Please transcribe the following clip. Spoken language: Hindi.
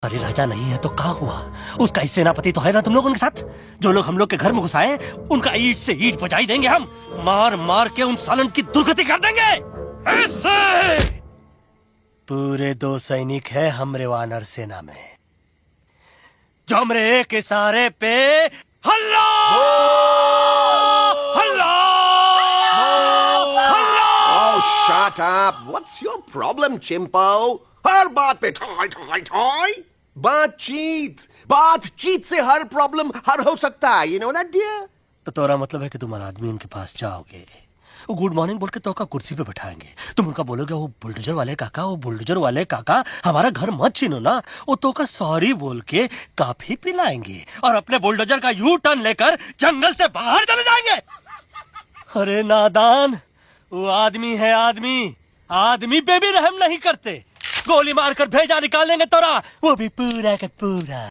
अरे राजा नहीं है तो क्या हुआ? उसका ही सेनापति तो है ना तुम लोग उनके साथ। जो लोग हम लोग के घर में घुसाए उनका ईंट से ईंट बजाई देंगे हम। मार मार के उन सालन की दुर्गति कर देंगे ऐसे। पूरे 2 सैनिक है हमरे वानर सेना में जो हमरे एक इशारे पे हल्ला हल्ला हल्ला। Oh, shut up! What's your problem, Chimpo? हर बात पे ठॉय ठॉय ठॉय। बातचीत से हर प्रॉब्लम हल हो सकता है, you know that dear? तो तोरा मतलब है कि तुम आदमी उनके पास जाओगे, वो गुड मॉर्निंग बोल के तो का कुर्सी पे बैठाएंगे, तुम उनका बोलोगे वो बुलडोजर वाले काका हमारा घर मत छीनो ना, वो तो का सॉरी बोल के काफी पिलाएंगे और अपने बुलडोजर का यू टर्न लेकर जंगल से बाहर चले जाएंगे। अरे नादान, वो आदमी है आदमी पे भी रहम नहीं करते। गोली मारकर भेजा निकाल लेंगे तोरा, वो भी पूरा का पूरा।